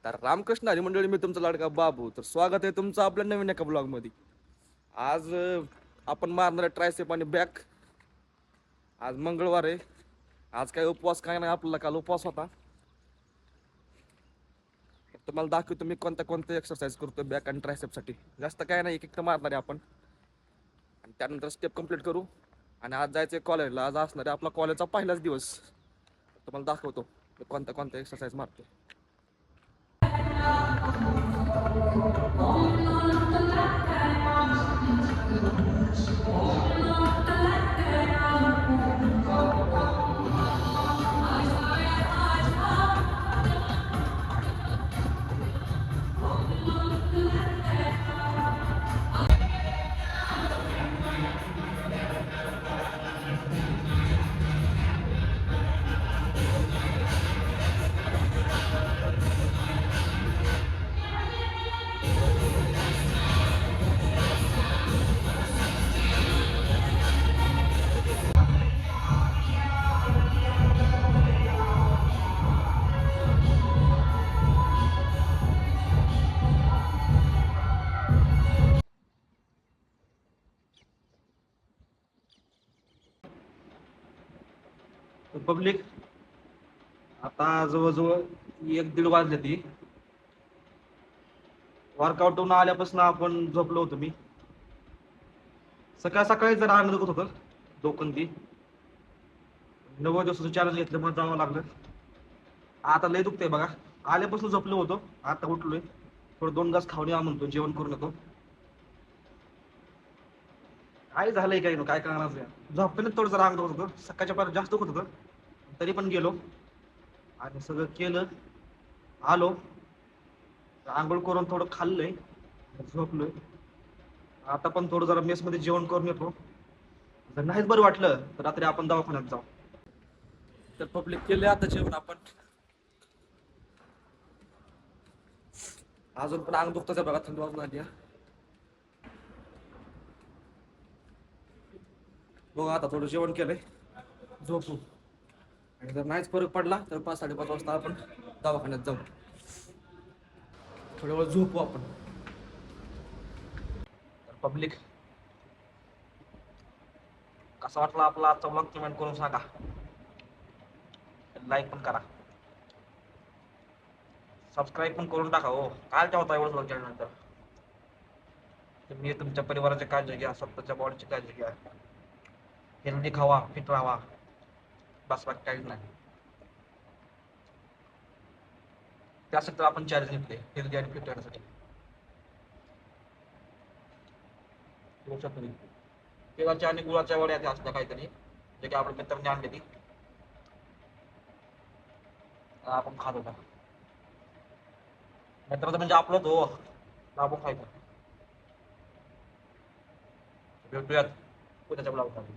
तर रामकृष्ण हरी मंडळी, मी तुमचा लाडका बाबू. तर स्वागत आहे तुमचं आपल्या नवीन एका ब्लॉग मध्ये. आज आपण मारणार आहे ट्रायसेप आणि बॅक. आज मंगळवार आहे. आज काय उपवास काय नाही आपल्याला, काल उपवास होता. तर तुम्हाला दाखवतो मी कोणत्या कोणत्या एक्सरसाइज करतो बॅक आणि ट्रायसेप साठी. जास्त काय नाही, एक एक मारणार आहे आपण आणि त्यानंतर स्टेप कंप्लीट करू. आणि आज जायचंय कॉलेजला. आज असणार आहे आपला कॉलेजचा पहिलाच दिवस. तुम्हाला दाखवतो मी कोणत्या कोणत्या एक्सरसाइज मारतो. पब्लिक आता जवळजवळ 1-1:30 वाजले. ती वर्कआउट होऊन आल्यापासून आपण झोपलो होतो. मी सकाळ सकाळी जरा आनंद होत होतं डोकं ती 90 दिवसाचं चॅलेंज घेतल्यामुळे जावं लागलं. आता लय दुखतंय बघा. आल्यापासून झोपलो होतो, आता उठलोय. थोडं 2 घास खाऊन या म्हणतो, जेवण करून येतो. काय झालंय काय काय करणार. झोपण्यात थोडं जरा अंग होत होतं, सकाळच्या पर्यंत जास्त होत होतं. तरी पण गेलो आणि सगळं केलं, आलो, आंघोळ करून थोडं खाल्लंय, झोपलोय. आता पण थोडं जरा मेस मध्ये जेवण करून येतो. जर नाहीच बरं वाटलं तर रात्री आपण दवाखान्यात जाऊ. तर पब्लिक केले आता जेवण आपण. अजून पण अंग दुखतच आहे बघा, थंडी वाजून आली. बघा आता थोडं जेवण केलंय, झोपू. आणि जर नाहीच फरक पडला तर 5-5:30 वाजता आपण दवाखान्यात जाऊ. थोड्या वेळ झोपू आपण. पब्लिक कसा वाटला आपला आजचा ब्लॉग कमेंट करून सांगा. लाईक पण करा, सबस्क्राईब पण करून टाका. हो काय होता एवढं ब्लॉग केल्यानंतर. तुम्ही तुमच्या परिवाराची काळजी घ्या, स्वतःच्या बॉडीची काळजी घ्या, हेल्दी खावा, फिट राहा. बस बाकी काहीच नाही. त्यासाठी तर आपण चॅलेंज घेतले, हेल्दी आणि फिट राहण्यासाठी. तेलाच्या आणि गुळाच्या वड्या त्या असल्या काहीतरी, जे की आपल्या मित्रांनी आणले ती आपण खात होता. मित्राचं म्हणजे आपलं तो आपण खायचं. भेटूयात उद्याच्या ब्लॉगमध्ये.